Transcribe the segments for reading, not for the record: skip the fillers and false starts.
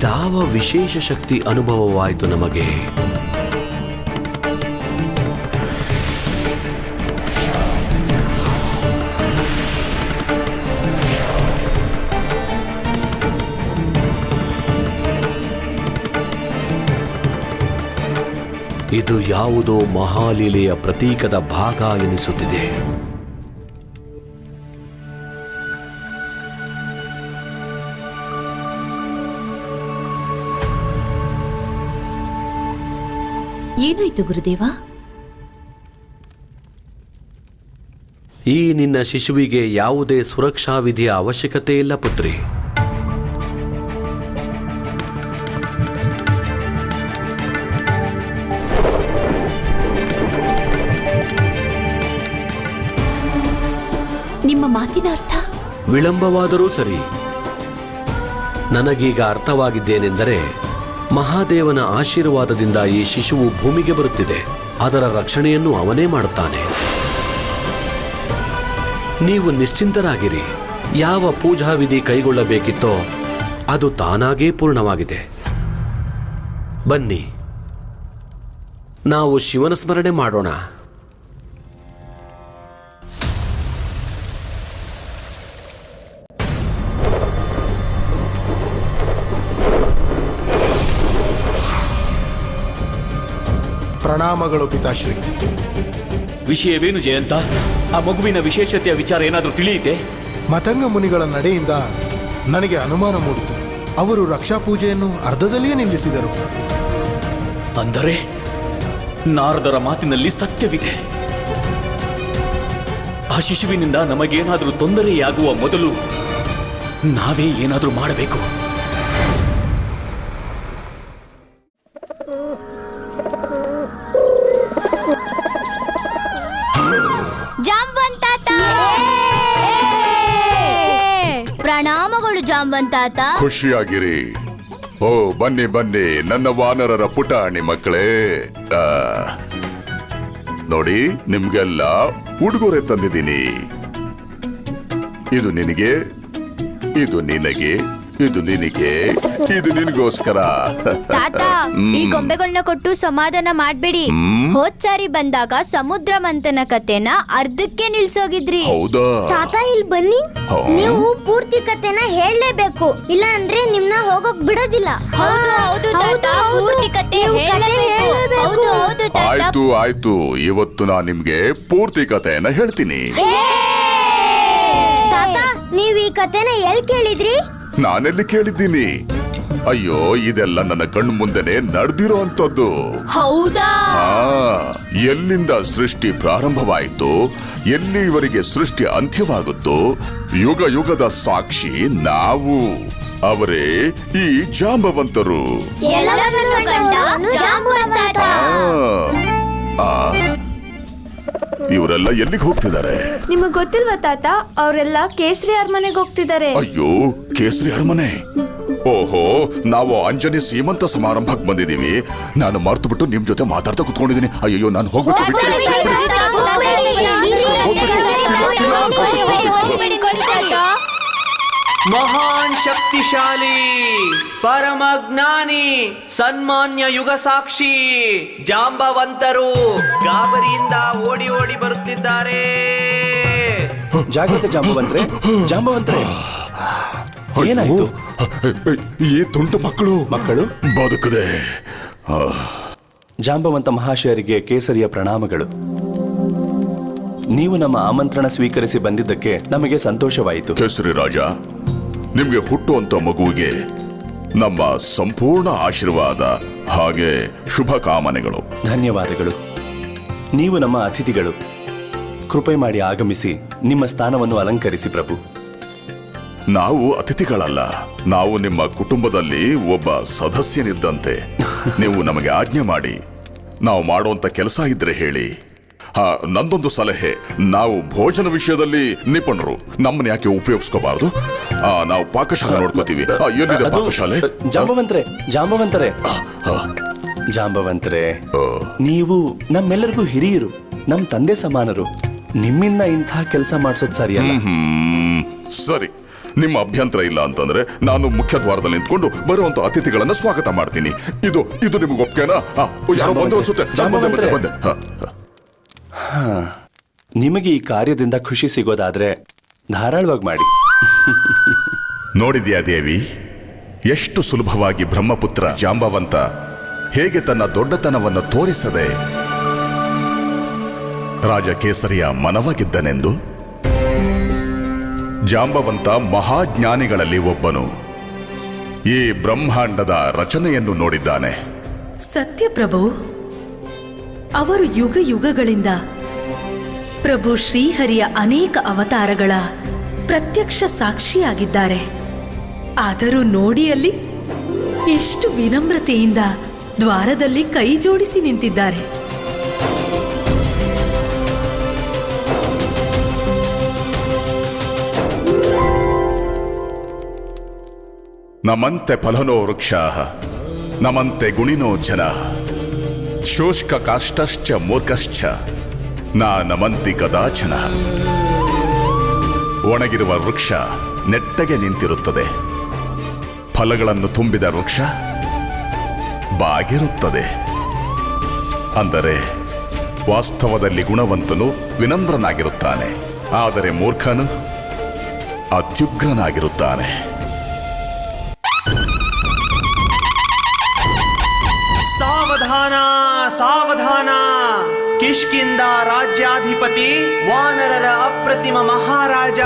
ಇದಾವ ವಿಶೇಷ ಶಕ್ತಿ ಅನುಭವವಾಯಿತು ನಮಗೆ. ಇದು ಯಾವುದೋ ಮಹಾಲೀಲೆಯ ಪ್ರತೀಕದ ಭಾಗ ಎನಿಸುತ್ತಿದೆ. ಏನಾಯ್ತು ಗುರುದೇವ? ಈ ನಿನ್ನ ಶಿಶುವಿಗೆ ಯಾವುದೇ ಸುರಕ್ಷಾ ವಿಧಿಯ ಅವಶ್ಯಕತೆ ಇಲ್ಲ ಪುತ್ರಿ. ನಿಮ್ಮ ಮಾತಿನ ಅರ್ಥ? ವಿಳಂಬವಾದರೂ ಸರಿ, ನನಗೀಗ ಅರ್ಥವಾಗಿದ್ದೇನೆಂದರೆ ಮಹಾದೇವನ ಆಶೀರ್ವಾದದಿಂದ ಈ ಶಿಶುವು ಭೂಮಿಗೆ ಬರುತ್ತಿದೆ. ಅದರ ರಕ್ಷಣೆಯನ್ನು ಅವನೇ ಮಾಡುತ್ತಾನೆ. ನೀವು ನಿಶ್ಚಿಂತರಾಗಿರಿ. ಯಾವ ಪೂಜಾ ವಿಧಿ ಕೈಗೊಳ್ಳಬೇಕಿತ್ತೋ ಅದು ತಾನಾಗೇ ಪೂರ್ಣವಾಗಿದೆ. ಬನ್ನಿ, ನಾವು ಶಿವನ ಸ್ಮರಣೆ ಮಾಡೋಣ. ಪ್ರಣಾಮಗಳು ಪಿತಾಶ್ರೀ. ವಿಷಯವೇನು ಜಯಂತ? ಆ ಮಗುವಿನ ವಿಶೇಷತೆಯ ವಿಚಾರ ಏನಾದರೂ ತಿಳಿಯಿತೆ? ಮತಂಗ ಮುನಿಗಳ ನಡೆಯಿಂದ ನನಗೆ ಅನುಮಾನ ಮೂಡಿತು. ಅವರು ರಕ್ಷಾ ಪೂಜೆಯನ್ನು ಅರ್ಧದಲ್ಲಿಯೇ ನಿಲ್ಲಿಸಿದರು. ಅಂದರೆ ನಾರದರ ಮಾತಿನಲ್ಲಿ ಸತ್ಯವಿದೆ. ಆ ಶಿಶುವಿನಿಂದ ನಮಗೇನಾದರೂ ತೊಂದರೆಯಾಗುವ ಮೊದಲು ನಾವೇ ಏನಾದರೂ ಮಾಡಬೇಕು. ಪ್ರಣಾಮಗಳು ಜಾಂಬವಂತಾತ. ಖುಷಿಯಾಗಿರಿ. ಓ ಬನ್ನಿ ಬನ್ನಿ ನನ್ನ ವಾನರರ ಪುಟಾಣಿ ಮಕ್ಕಳೇ. ನೋಡಿ, ನಿಮ್ಗೆಲ್ಲ ಉಡುಗೊರೆ ತಂದಿದ್ದೀನಿ. ಇದು ನಿನಗೆ, ಇದು ನಿನಗೆ, ಇದು ನಿನಗೆ, ಇದು ನಿನಗೋಸ್ಕರ. ತಾತ, ಈ ಗೊಂಬೆಗಳನ್ನ ಕೊಟ್ಟು ಸಮಾಧಾನ ಮಾಡ್ಬೇಡಿ. ಹೋದ್ ಸಾರಿ ಬಂದಾಗ ಸಮುದ್ರ ಮಂಥನ ಕತೆನ ಅರ್ಧಕ್ಕೆ ನಿಲ್ಸೋಗಿದ್ರಿ. ಹೌದಾ ತಾತ, ಇಲ್ಲಿ ಬನ್ನಿ. ನೀವು ಪೂರ್ತಿ ಕತೆನ ಹೇಳಲೇಬೇಕು, ಇಲ್ಲ ಅಂದ್ರೆ ನಿಮ್ನ ಹೋಗೋಕ್ ಬಿಡೋದಿಲ್ಲ. ಹೌದು ಹೌದು ತಾತ, ಪೂರ್ತಿ ಕತೆ ಹೇಳಲೇಬೇಕು. ಹೌದು ಹೌದು ತಾತ. ಆಯ್ತು ಆಯ್ತು, ಇವತ್ತು ನಾನು ನಿಮ್ಗೆ ಪೂರ್ತಿ ಕಥೆಯನ್ನ ಹೇಳ್ತೀನಿ. ತಾತ, ನೀವ್ ಈ ಕತೆನ ಎಲ್ಲಿ ಕೇಳಿದ್ರಿ? ನಾನೆಲ್ಲಿ ಕೇಳಿದ್ದೀನಿ? ಅಯ್ಯೋ, ಇದೆಲ್ಲ ನನ್ನ ಕಣ್ಣು ಮುಂದೆನೆ ನಡೆದಿರೋ ಅಂತದ್ದು. ಹೌದಾ? ಎಲ್ಲಿಂದ ಸೃಷ್ಟಿ ಪ್ರಾರಂಭವಾಯಿತು, ಎಲ್ಲಿವರೆಗೆ ಸೃಷ್ಟಿ ಅಂತ್ಯವಾಗುತ್ತೋ, ಯುಗ ಯುಗದ ಸಾಕ್ಷಿ ನಾವು. ಅವರೇ ಈ ಜಾಂಬವಂತರು. ಇವರೆಲ್ಲ ಎಲ್ಲಿಗೆ ಹೋಗ್ತಿದ್ದಾರೆ? ನಿಮಗ್ ಗೊತ್ತಿಲ್ವಾ ತಾತ? ಅವರೆಲ್ಲ ಕೇಸರಿ ಅರಮನೆಗೆ ಹೋಗ್ತಿದ್ದಾರೆ. ಅಯ್ಯೋ, ಕೇಸರಿ ಅರಮನೆ? ಓಹೋ, ನಾವು ಅಂಜನಿ ಸೀಮಂತ ಸಮಾರಂಭಕ್ಕೆ ಬಂದಿದ್ದೀವಿ. ನಾನು ಮರ್ತು ಬಿಟ್ಟು ನಿಮ್ ಜೊತೆ ಮಾತಾಡ್ತಾ ಕುತ್ಕೊಂಡಿದ್ದೀನಿ. ಅಯ್ಯೋ, ನಾನು ಹೋಗ್ಬಿಟ್ಟು ಮಹಾನ್ ಶಕ್ತಿಶಾಲಿ, ಪರಮಜ್ಞಾನಿ, ಸನ್ಮಾನ್ಯ ಯುಗ ಸಾಕ್ಷಿ ಜಾಂಬವಂತರು ಗಾಬರಿಯಿಂದ ಓಡಿ ಓಡಿ ಬರುತ್ತಿದ್ದಾರೆ. ಜಾಗ್ರತೆ ಜಾಂಬವಂತ್ರೆ, ಜಾಂಬವಂತ್ರೆ. ಏನಾಯ್ತು? ಈ ತುಂಟು ಮಕ್ಕಳು ಬದುಕದೆ. ಜಾಂಬವಂತ ಮಹಾಶಯರಿಗೆ ಕೇಸರಿಯ ಪ್ರಣಾಮಗಳು. ನೀವು ನಮ್ಮ ಆಮಂತ್ರಣ ಸ್ವೀಕರಿಸಿ ಬಂದಿದ್ದಕ್ಕೆ ನಮಗೆ ಸಂತೋಷವಾಯಿತು. ಕೇಸರಿ ರಾಜ, ನಿಮ್ಗೆ ಹುಟ್ಟುವಂತ ಮಗುವಿಗೆ ನಮ್ಮ ಸಂಪೂರ್ಣ ಆಶೀರ್ವಾದ ಹಾಗೆ ಶುಭ ಕಾಮನೆಗಳು. ಧನ್ಯವಾದಗಳು. ನೀವು ನಮ್ಮ ಅತಿಥಿಗಳು. ಕೃಪೆ ಮಾಡಿ ಆಗಮಿಸಿ ನಿಮ್ಮ ಸ್ಥಾನವನ್ನು ಅಲಂಕರಿಸಿ ಪ್ರಭು. ನಾವು ಅತಿಥಿಗಳಲ್ಲ, ನಾವು ನಿಮ್ಮ ಕುಟುಂಬದಲ್ಲಿ ಒಬ್ಬ ಸದಸ್ಯನಿದ್ದಂತೆ. ನೀವು ನಮಗೆ ಆಜ್ಞೆ ಮಾಡಿ. ನಾವು ಮಾಡುವಂತ ಕೆಲಸ ಇದ್ರೆ ಹೇಳಿ. ನಂದೊಂದು ಸಲಹೆ, ನಾವು ಭೋಜನ ವಿಷಯದಲ್ಲಿ ನಿಪುಣರು, ನಮ್ಮನ್ನ ಯಾಕೆ ಉಪಯೋಗಿಸ್ಕೋಬಾರದು? ನಾವು ಪಾಕಶಾಲೆ ನೋಡ್ಕೋತೀವಿ. ಏನಿದೆ ಪಾಕಶಾಲೆ? ಜಾಂಬವಂತರೆ, ನೀವು ನಮ್ಮೆಲ್ಲರಿಗೂ ಹಿರಿಯರು, ನಮ್ ತಂದೆ ಸಮಾನರು. ನಿಮ್ಮಿಂದ ಇಂಥ ಕೆಲಸ ಮಾಡಿಸೋದು ಸರಿಯಲ್ಲ. ಸರಿ, ನಿಮ್ಮ ಅಭ್ಯಂತರ ಇಲ್ಲ ಅಂತಂದ್ರೆ ನಾನು ಮುಖ್ಯ ದ್ವಾರದಲ್ಲಿ ನಿಂತ್ಕೊಂಡು ಬರುವಂತ ಅತಿಥಿಗಳನ್ನ ಸ್ವಾಗತ ಮಾಡ್ತೀನಿ. ಇದು ನಿಮಗೆ ಒಪ್ಕೆನಾ? ಯಾರೋ ಬಂದ್ರು ಅನ್ಸುತ್ತೆ. ಬಂದೆ. ನಿಮಗೆ ಈ ಕಾರ್ಯದಿಂದ ಖುಷಿ ಸಿಗೋದಾದ್ರೆ ಧಾರಾಳವಾಗಿ ಮಾಡಿ. ನೋಡಿದ್ಯಾ ದೇವಿ, ಎಷ್ಟು ಸುಲಭವಾಗಿ ಬ್ರಹ್ಮಪುತ್ರ ಜಾಂಬವಂತ ಹೇಗೆ ತನ್ನ ದೊಡ್ಡತನವನ್ನು ತೋರಿಸದೆ ರಾಜ ಕೇಸರಿಯ ಮನವಾಗಿದ್ದನೆಂದು. ಜಾಂಬವಂತ ಮಹಾಜ್ಞಾನಿಗಳಲ್ಲಿ ಒಬ್ಬನು. ಈ ಬ್ರಹ್ಮಾಂಡದ ರಚನೆಯನ್ನು ನೋಡಿದ್ದಾನೆ. ಸತ್ಯಪ್ರಭು, ಅವರು ಯುಗ ಯುಗಗಳಿಂದ ಪ್ರಭು ಶ್ರೀಹರಿಯ ಅನೇಕ ಅವತಾರಗಳ ಪ್ರತ್ಯಕ್ಷ ಸಾಕ್ಷಿಯಾಗಿದ್ದಾರೆ. ಆದರೂ ನೋಡಿ ಅಲ್ಲಿ ಎಷ್ಟು ವಿನಮ್ರತೆಯಿಂದ ದ್ವಾರದಲ್ಲಿ ಕೈ ಜೋಡಿಸಿ ನಿಂತಿದ್ದಾರೆ. ನಮಂತೆ ಫಲನೋ ವೃಕ್ಷಾಃ ನಮಂತೆ ಗುಣಿನೋ ಜನಃ ಶೋಷ್ಕ ಕಾಷ್ಟಶ್ಚ ಮೂರ್ಖಶ್ಚ ನಮಂತಿ ಕದಾಚನ. ಒಣಗಿರುವ ವೃಕ್ಷ ನೆಟ್ಟಗೆ ನಿಂತಿರುತ್ತದೆ, ಫಲಗಳನ್ನು ತುಂಬಿದ ವೃಕ್ಷ ಬಾಗಿರುತ್ತದೆ. ಅಂದರೆ ವಾಸ್ತವದಲ್ಲಿ ಗುಣವಂತನು ವಿನಮ್ರನಾಗಿರುತ್ತಾನೆ, ಆದರೆ ಮೂರ್ಖನು ಅತ್ಯುಗ್ರನಾಗಿರುತ್ತಾನೆ. ಸಾವಧಾನ ಸಾವಧಾನ! ಕಿಷ್ಕಿಂದ ರಾಜ್ಯಾಧಿಪತಿ, ವಾನರರ ಅಪ್ರತಿಮ ಮಹಾರಾಜ,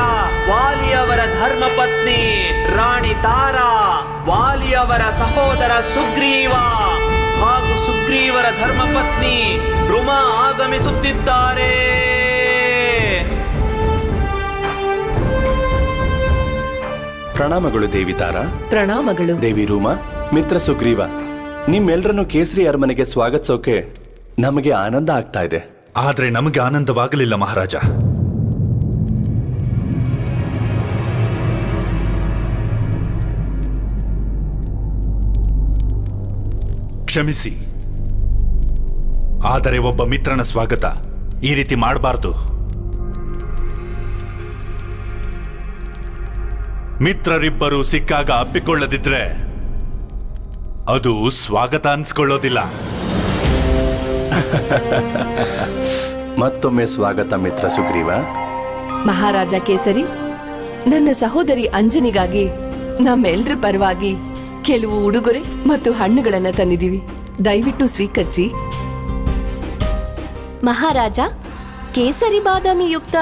ವಾಲಿಯವರ ಧರ್ಮಪತ್ನಿ ರಾಣಿ ತಾರಾ, ವಾಲಿಯವರ ಸಹೋದರ ಸುಗ್ರೀವ ಹಾಗೂ ಸುಗ್ರೀವರ ಧರ್ಮಪತ್ನಿ ರುಮಾ ಆಗಮಿಸುತ್ತಿದ್ದಾರೆ. ಪ್ರಣಾಮಗಳು ದೇವಿ ತಾರಾ. ಪ್ರಣಾಮಗಳು. ದೇವಿ ರೂಮಾ, ಮಿತ್ರ ಸುಗ್ರೀವ, ನಿಮ್ಮೆಲ್ಲರನ್ನು ಕೇಸರಿ ಅರಮನೆಗೆ ಸ್ವಾಗತಿಸೋಕೆ ನಮಗೆ ಆನಂದ ಆಗ್ತಾ ಇದೆ. ಆದ್ರೆ ನಮಗೆ ಆನಂದವಾಗಲಿಲ್ಲ ಮಹಾರಾಜ. ಕ್ಷಮಿಸಿ, ಆದರೆ ಒಬ್ಬ ಮಿತ್ರನ ಸ್ವಾಗತ ಈ ರೀತಿ ಮಾಡಬಾರ್ದು. ಮಿತ್ರರಿಬ್ಬರು ಸಿಕ್ಕಾಗ ಅಪ್ಪಿಕೊಳ್ಳದಿದ್ರೆ ಅದು ಸ್ವಾಗತ ಅನ್ಸ್ಕೊಳ್ಳೋದಿಲ್ಲ. ಮತ್ತೊಮ್ಮೆ ಸ್ವಾಗತ ಮಿತ್ರ ಸುಗ್ರೀವ. ಮಹಾರಾಜ ಕೇಸರಿ, ನನ್ನ ಸಹೋದರಿ ಅಂಜನಿಗಾಗಿ ನಮ್ಮೆಲ್ಲರ ಪರವಾಗಿ ಕೆಲವು ಉಡುಗೊರೆ ಮತ್ತು ಹಣ್ಣುಗಳನ್ನ ತಂದಿದ್ದೀವಿ. ದಯವಿಟ್ಟು ಸ್ವೀಕರಿಸಿ. ಮಹಾರಾಜ, ಕೇಸರಿ ಬಾದಾಮಿ ಯುಕ್ತ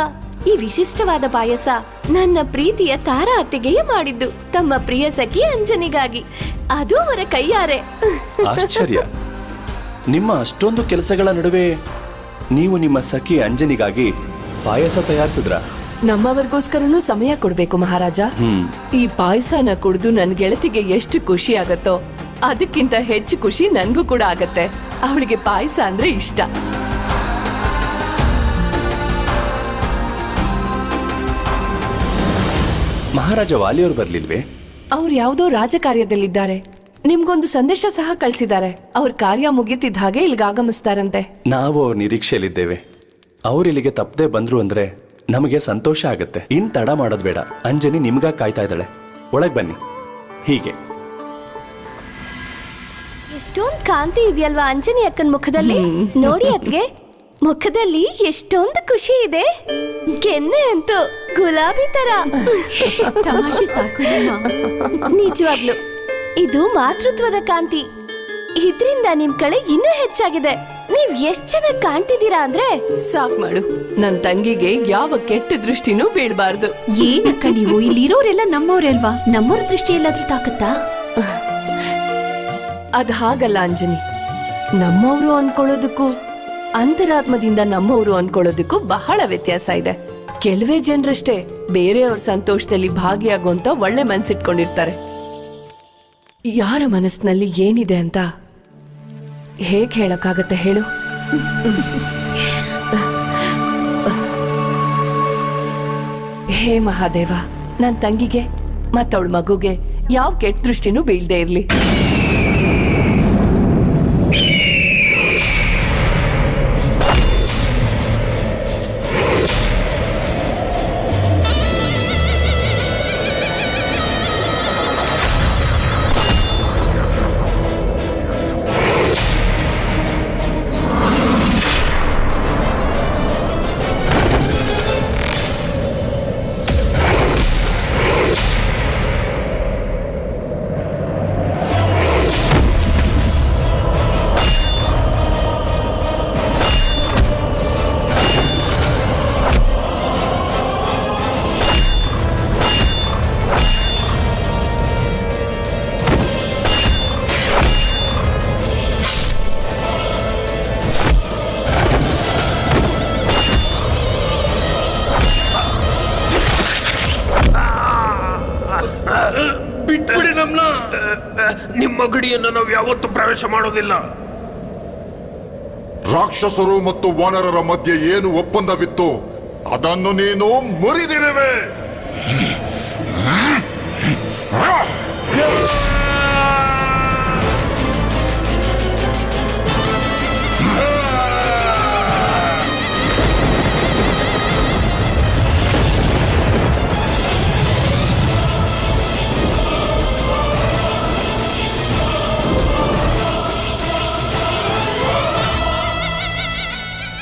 ಈ ವಿಶಿಷ್ಟವಾದ ಪಾಯಸ ನನ್ನ ಪ್ರೀತಿಯ ತಾರಾ ಅತ್ತಿಗೆಯೇ ಮಾಡಿದ್ದು, ತಮ್ಮ ಪ್ರಿಯ ಸಖಿ ಅಂಜನಿಗಾಗಿ, ಅದು ಅವರ ಕೈಯಾರೆ. ಆಶ್ಚರ್ಯ, ನಿಮ್ಮ ಅಷ್ಟೊಂದು ಕೆಲಸಗಳ ನಡುವೆ ನೀವು ನಿಮ್ಮ ಸಖಿ ಅಂಜನಿಗಾಗಿ ಪಾಯಸ ತಯಾರಿಸಿದ್ರ? ನಮ್ಮವರಿಗೋಸ್ಕರನೂ ಸಮಯ ಕೊಡ್ಬೇಕು ಮಹಾರಾಜ. ಈ ಪಾಯಸನ ಕುಡಿದು ನನ್ನ ಗೆಳತಿಗೆ ಎಷ್ಟು ಖುಷಿ ಆಗತ್ತೋ ಅದಕ್ಕಿಂತ ಹೆಚ್ಚು ಖುಷಿ ನನ್ಗೂ ಕೂಡ ಆಗತ್ತೆ. ಅವಳಿಗೆ ಪಾಯಸ ಅಂದ್ರೆ ಇಷ್ಟ. ಮಹಾರಾಜ ವಾಲಿಯವರು ಬರ್ಲಿಲ್ವೇ? ಅವ್ರು ಯಾವುದೋ ರಾಜಕಾರ್ಯದಲ್ಲಿದ್ದಾರೆ. ನಿಮ್ಗೊಂದು ಸಂದೇಶ ಸಹ ಕಳಿಸಿದ್ದಾರೆ. ಅವ್ರ ಕಾರ್ಯ ಮುಗಿತಿದ್ದ ಹಾಗೆ ಇಲ್ಲಿಗೆ ಆಗಮಿಸ್ತಾರಂತೆ. ನಾವು ಅವ್ರ ನಿರೀಕ್ಷೆಯಲ್ಲಿದ್ದೇವೆ. ಅವ್ರು ಇಲ್ಲಿಗೆ ತಪ್ಪದೆ ಬಂದ್ರು ಅಂದ್ರೆ ನಮಗೆ ಸಂತೋಷ ಆಗತ್ತೆ. ಇನ್ ತಡ ಮಾಡೋದು ಬೇಡ. ಅಂಜನಿ ನಿಮ್ಗಾಗಿ ಕಾಯ್ತಾ ಇದ್ದಾಳೆ. ಒಳಗ್ ಬನ್ನಿ. ಹೀಗೆ ಎಷ್ಟೊಂದು ಕಾಂತಿ ಇದೆಯಲ್ವಾ ಅಂಜನಿ ಅಕ್ಕನ ಮುಖದಲ್ಲಿ. ನೋಡಿ ಅದ್ಗೆ ಮುಖದಲ್ಲಿ ಎಷ್ಟೊಂದು ಖುಷಿ ಇದೆ. ಕೆನ್ನೆ ಅಂತೂ ಗುಲಾಬಿ ತರ. ತಮಾಷೆ ಸಾಕು. ನಿಜವಾಗ್ಲು ಇದು ಮಾತೃತ್ವದ ಕಾಂತಿ. ಇದ್ರಿಂದ ನಿಮ್ ಕಳೆ ಇನ್ನೂ ಹೆಚ್ಚಾಗಿದೆ. ನೀವ್ ಎಷ್ಟ್ ಚೆನ್ನಾಗಿ ಕಾಣ್ತಿದ್ದೀರಾ ಅಂದ್ರೆ ಸಾಕ್ ಮಾಡು. ನನ್ ತಂಗಿಗೆ ಯಾವ ಕೆಟ್ಟ ದೃಷ್ಟಿನೂ ಬೀಳ್ಬಾರ್ದು. ಏನಕ್ಕ ನೀವು ಇಲ್ಲಿರೋರೆಲ್ಲ ನಮ್ಮವ್ರೆ ಅಲ್ವಾ? ನಮ್ಮವ್ರ ದೃಷ್ಟಿ ಎಲ್ಲಾದ್ರೂ ತಾಕತ್ತಾ? ಅದ್ ಹಾಗಲ್ಲ ಅಂಜನಿ. ನಮ್ಮವರು ಅನ್ಕೊಳ್ಳೋದಕ್ಕೂ ಅಂತರಾತ್ಮದಿಂದ ನಮ್ಮವರು ಅನ್ಕೊಳ್ಳೋದಕ್ಕೂ ಬಹಳ ವ್ಯತ್ಯಾಸ ಇದೆ. ಕೆಲವೇ ಜನರಷ್ಟೇ ಬೇರೆಯವ್ರ ಸಂತೋಷದಲ್ಲಿ ಭಾಗಿಯಾಗುವಂತ ಒಳ್ಳೆ ಮನ್ಸಿಟ್ಕೊಂಡಿರ್ತಾರೆ. ಯಾರ ಮನಸ್ಸಿನಲ್ಲಿ ಏನಿದೆ ಅಂತ ಹೇಗ್ ಹೇಳಕ್ಕಾಗತ್ತೆ ಹೇಳು? ಹೇ ಮಹಾದೇವ, ನನ್ ತಂಗಿಗೆ ಮತ್ತವಳ ಮಗುಗೆ ಯಾವ ಕೆಟ್ಟ ದೃಷ್ಟಿನೂ ಬೀಳ್ದೇ ಇರ್ಲಿ. ನಿಮ್ಮ ಗಡಿಯನ್ನು ನಾವು ಯಾವತ್ತೂ ಪ್ರವೇಶ ಮಾಡೋದಿಲ್ಲ. ರಾಕ್ಷಸರು ಮತ್ತು ವಾನರರ ಮಧ್ಯೆ ಏನು ಒಪ್ಪಂದವಿತ್ತು ಅದನ್ನು ನೀನು ಮುರಿದಿರುವೆ.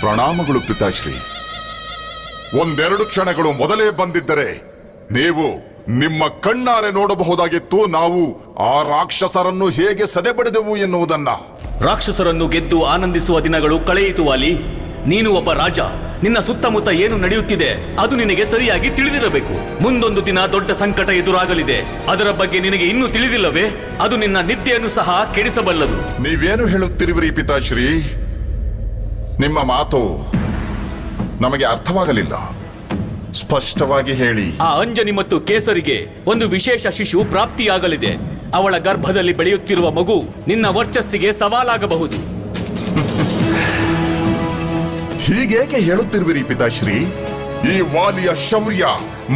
ಪ್ರಣಾಮಗಳು ಪಿತಾಶ್ರೀ. ಒಂದೆರಡು ಕ್ಷಣಗಳು ಮೊದಲೇ ಬಂದಿದ್ದರೆ ನೀವು ನಿಮ್ಮ ಕಣ್ಣಾರೆ ನೋಡಬಹುದಾಗಿತ್ತು ನಾವು ಆ ರಾಕ್ಷಸರನ್ನು ಹೇಗೆ ಸದೆಬಡಿದೆವು ಎನ್ನುವುದನ್ನ. ರಾಕ್ಷಸರನ್ನು ಗೆದ್ದು ಆನಂದಿಸುವ ದಿನಗಳು ಕಳೆಯಿತು ವಾಲಿ. ನೀನು ಒಬ್ಬ ರಾಜ. ನಿನ್ನ ಸುತ್ತಮುತ್ತ ಏನು ನಡೆಯುತ್ತಿದೆ ಅದು ನಿನಗೆ ಸರಿಯಾಗಿ ತಿಳಿದಿರಬೇಕು. ಮುಂದೊಂದು ದಿನ ದೊಡ್ಡ ಸಂಕಟ ಎದುರಾಗಲಿದೆ. ಅದರ ಬಗ್ಗೆ ನಿನಗೆ ಇನ್ನೂ ತಿಳಿದಿಲ್ಲವೇ? ಅದು ನಿನ್ನ ನಿದ್ದೆಯನ್ನು ಸಹ ಕೆಡಿಸಬಲ್ಲದು. ನೀವೇನು ಹೇಳುತ್ತಿರುವಿರಿ ಪಿತಾಶ್ರೀ? ನಿಮ್ಮ ಮಾತು ನಮಗೆ ಅರ್ಥವಾಗಲಿಲ್ಲ. ಸ್ಪಷ್ಟವಾಗಿ ಹೇಳಿ. ಆ ಅಂಜನಿ ಮತ್ತು ಕೇಸರಿಗೆ ಒಂದು ವಿಶೇಷ ಶಿಶು ಪ್ರಾಪ್ತಿಯಾಗಲಿದೆ. ಅವಳ ಗರ್ಭದಲ್ಲಿ ಬೆಳೆಯುತ್ತಿರುವ ಮಗು ನಿನ್ನ ವರ್ಚಸ್ಸಿಗೆ ಸವಾಲಾಗಬಹುದು. ಹೀಗೇಕೆ ಹೇಳುತ್ತಿರುವಿರಿ ಪಿತಾಶ್ರೀ? ಈ ವಾಲಿಯ ಶೌರ್ಯ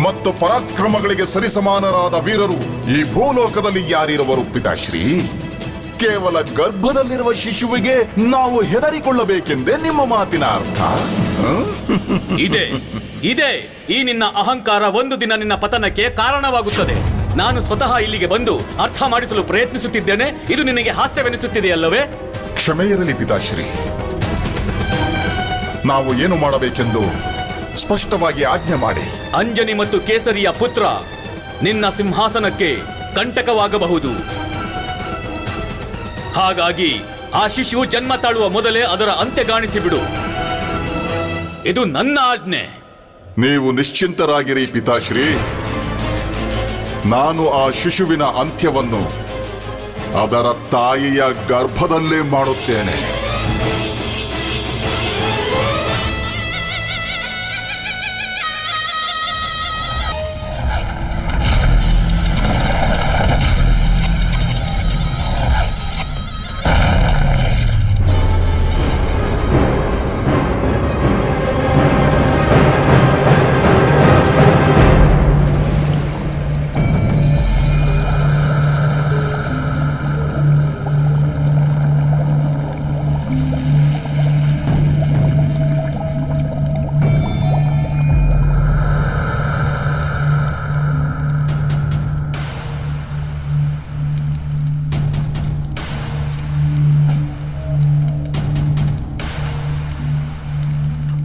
ಮತ್ತು ಪರಾಕ್ರಮಗಳಿಗೆ ಸರಿಸಮಾನರಾದ ವೀರರು ಈ ಭೂಲೋಕದಲ್ಲಿ ಯಾರಿರುವರು ಪಿತಾಶ್ರೀ? ಕೇವಲ ಗರ್ಭದಲ್ಲಿರುವ ಶಿಶುವಿಗೆ ನಾವು ಹೆದರಿಕೊಳ್ಳಬೇಕೆಂದೇ ನಿಮ್ಮ ಮಾತಿನ ಅರ್ಥ? ಇದೆ ಈ ನಿನ್ನ ಅಹಂಕಾರ ಒಂದು ದಿನ ನಿನ್ನ ಪತನಕ್ಕೆ ಕಾರಣವಾಗುತ್ತದೆ. ನಾನು ಸ್ವತಃ ಇಲ್ಲಿಗೆ ಬಂದು ಅರ್ಥ ಮಾಡಿಸಲು ಪ್ರಯತ್ನಿಸುತ್ತಿದ್ದೇನೆ. ಇದು ನಿನಗೆ ಹಾಸ್ಯವೆನಿಸುತ್ತಿದೆಯಲ್ಲವೇ? ಕ್ಷಮೆ ಇರಲಿ ಪಿತಾಶ್ರೀ. ನಾವು ಏನು ಮಾಡಬೇಕೆಂದು ಸ್ಪಷ್ಟವಾಗಿ ಆಜ್ಞೆ ಮಾಡಿ. ಅಂಜನಿ ಮತ್ತು ಕೇಸರಿಯ ಪುತ್ರ ನಿನ್ನ ಸಿಂಹಾಸನಕ್ಕೆ ಕಂಟಕವಾಗಬಹುದು. ಹಾಗಾಗಿ ಆ ಶಿಶು ಜನ್ಮ ತಾಳುವ ಮೊದಲೇ ಅದರ ಅಂತ್ಯಗಾಣಿಸಿಬಿಡು. ಇದು ನನ್ನ ಆಜ್ಞೆ. ನೀವು ನಿಶ್ಚಿಂತರಾಗಿರಿ ಪಿತಾಶ್ರೀ. ನಾನು ಆ ಶಿಶುವಿನ ಅಂತ್ಯವನ್ನು ಅದರ ತಾಯಿಯ ಗರ್ಭದಲ್ಲೇ ಮಾಡುತ್ತೇನೆ.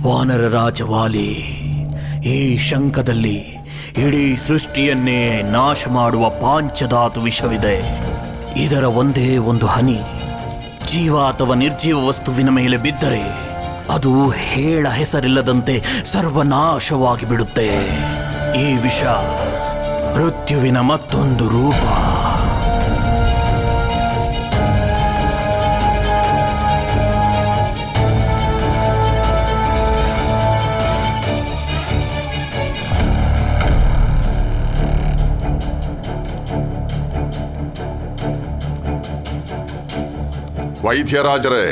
ವಾನರ ರಾಜವಾಲಿ, ಈ ಶಂಖದಲ್ಲಿ ಇಡೀ ಸೃಷ್ಟಿಯನ್ನೇ ನಾಶ ಮಾಡುವ ಪಾಂಚಧಾತು ವಿಷವಿದೆ. ಇದರ ಒಂದೇ ಒಂದು ಹನಿ ಜೀವ ಅಥವಾ ನಿರ್ಜೀವ ವಸ್ತುವಿನ ಮೇಲೆ ಬಿದ್ದರೆ ಅದು ಹೇಳ ಹೆಸರಿಲ್ಲದಂತೆ ಸರ್ವನಾಶವಾಗಿ ಬಿಡುತ್ತೆ. ಈ ವಿಷ ಮೃತ್ಯುವಿನ ಮತ್ತೊಂದು ರೂಪ. ವೈದ್ಯರಾಜರೇ,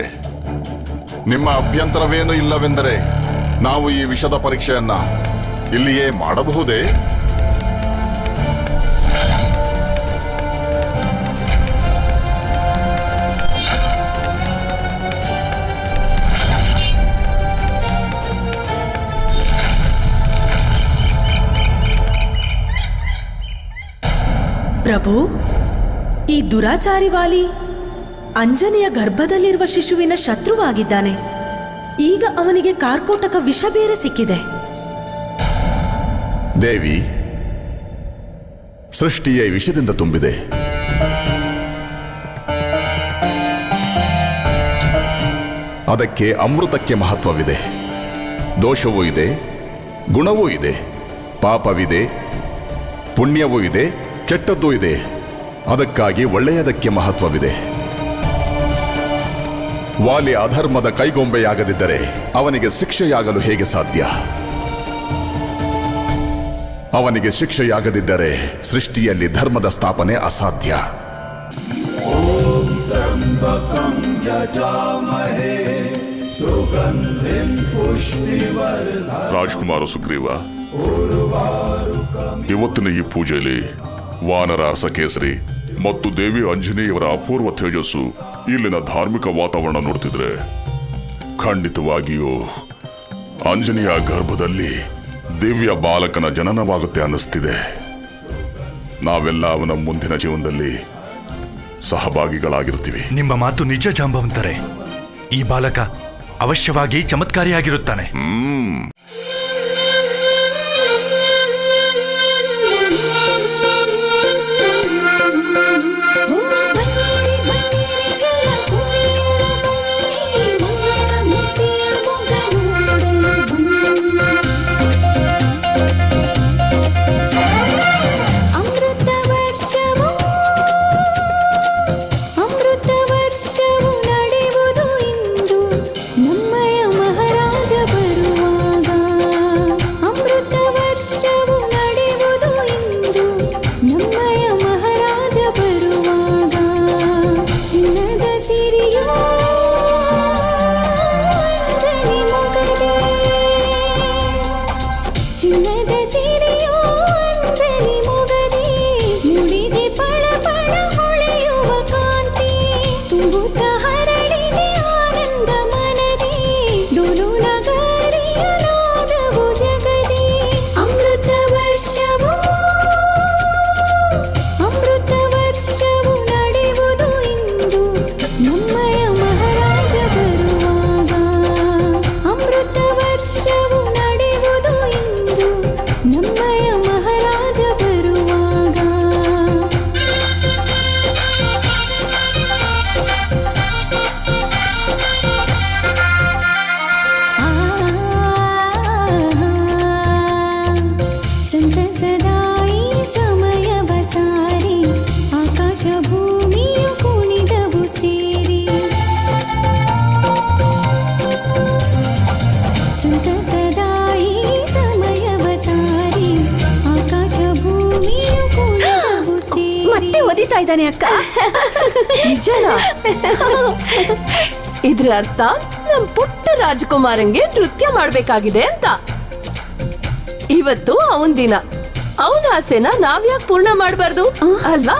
ನಿಮ್ಮ ಅಭ್ಯಂತರವೇನು ಇಲ್ಲವೆಂದರೆ ನಾವು ಈ ವಿಷದ ಪರೀಕ್ಷೆಯನ್ನ ಇಲ್ಲಿಯೇ ಮಾಡಬಹುದೇ? ಪ್ರಭು, ಈ ದುರಾಚಾರಿ ವಾಲಿ ಅಂಜನೆಯ ಗರ್ಭದಲ್ಲಿರುವ ಶಿಶುವಿನ ಶತ್ರುವಾಗಿದ್ದಾನೆ. ಈಗ ಅವನಿಗೆ ಕಾರ್ಕೋಟಕ ವಿಷ ಬೇರೆ ಸಿಕ್ಕಿದೆ. ದೇವಿ, ಸೃಷ್ಟಿಯೇ ವಿಷದಿಂದ ತುಂಬಿದೆ. ಅದಕ್ಕೆ ಅಮೃತಕ್ಕೆ ಮಹತ್ವವಿದೆ. ದೋಷವೂ ಇದೆ, ಗುಣವೂ ಇದೆ, ಪಾಪವಿದೆ, ಪುಣ್ಯವೂ ಇದೆ, ಕೆಟ್ಟದ್ದೂ ಇದೆ. ಅದಕ್ಕಾಗಿ ಒಳ್ಳೆಯದಕ್ಕೆ ಮಹತ್ವವಿದೆ. ವಾಲಿ ಅಧರ್ಮದ ಕೈಗೊಂಬೆಯಾಗದಿದ್ದರೆ ಅವನಿಗೆ ಶಿಕ್ಷೆಯಾಗಲು ಹೇಗೆ ಸಾಧ್ಯ? ಅವನಿಗೆ ಶಿಕ್ಷೆಯಾಗದಿದ್ದರೆ ಸೃಷ್ಟಿಯಲ್ಲಿ ಧರ್ಮದ ಸ್ಥಾಪನೆ ಅಸಾಧ್ಯ. ರಾಜ್ಕುಮಾರ ಸುಗ್ರೀವ, ಇವತ್ತಿನ ಈ ಪೂಜೆಯಲ್ಲಿ ವಾನರ ಅರಸಕೇಸರಿ ಮತ್ತು ದೇವಿ ಅಂಜನೇಯವರ ಅಪೂರ್ವ ತೇಜಸ್ಸು ಇಲ್ಲಿನ ಧಾರ್ಮಿಕ ವಾತಾವರಣ ನೋಡ್ತಿದ್ರೆ ಖಂಡಿತವಾಗಿಯೂ ಆಂಜನೇಯ ಗರ್ಭದಲ್ಲಿ ದಿವ್ಯ ಬಾಲಕನ ಜನನವಾಗುತ್ತೆ ಅನ್ನಿಸ್ತಿದೆ. ನಾವೆಲ್ಲ ಅವನ ಮುಂದಿನ ಜೀವನದಲ್ಲಿ ಸಹಭಾಗಿಗಳಾಗಿರ್ತೀವಿ. ನಿಮ್ಮ ಮಾತು ನಿಜ ಜಾಂಬವಂತರೆ. ಈ ಬಾಲಕ ಅವಶ್ಯವಾಗಿ ಚಮತ್ಕಾರಿಯಾಗಿರುತ್ತಾನೆ. ಇದ್ದಾನೆ ಅಕ್ಕ. ನಿಜನಾ? ಇದ್ರ ಅರ್ಥ ನಮ್ ಪುಟ್ಟ ರಾಜಕುಮಾರಂಗೆ ನೃತ್ಯ ಮಾಡ್ಬೇಕಾಗಿದೆ ಅಂತ. ಇವತ್ತು ಅವನ್ ದಿನ. ಅವನ ಆಸೆನ ನಾವ್ಯಾಕೆ ಪೂರ್ಣ ಮಾಡಬಾರ್ದು ಅಲ್ವಾ?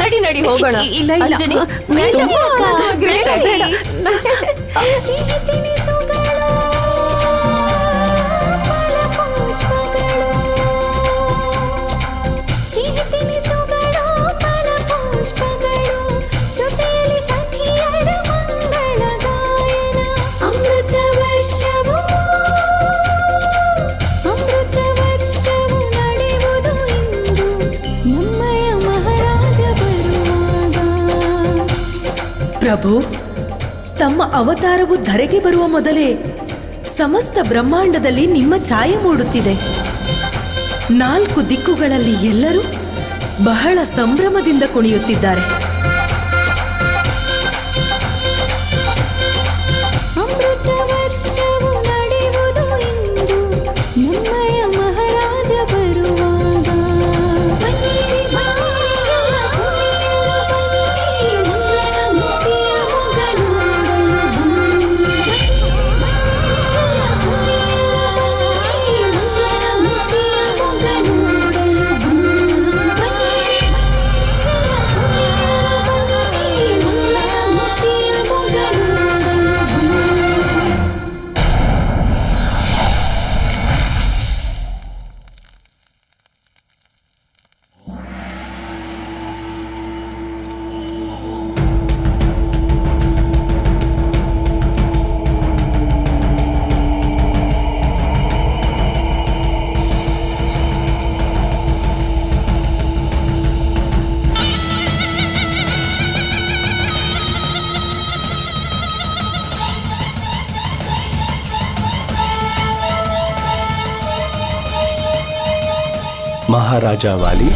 ನಡಿ ನಡಿ ಹೋಗೋಣ. ಅಂಜನಿ, ತುಂಬಾ ಆನಂದವಾಗಿರುತ್ತೆ. ಪ್ರಭು, ತಮ್ಮ ಅವತಾರವು ಧರೆಗೆ ಬರುವ ಮೊದಲೇ ಸಮಸ್ತ ಬ್ರಹ್ಮಾಂಡದಲ್ಲಿ ನಿಮ್ಮ ಛಾಯೆ ಮೂಡುತ್ತಿದೆ. 4 ದಿಕ್ಕುಗಳಲ್ಲಿ ಎಲ್ಲರೂ ಬಹಳ ಸಂಭ್ರಮದಿಂದ ಕುಣಿಯುತ್ತಿದ್ದಾರೆ. ಮಹಾರಾಜ ವಾಲಿ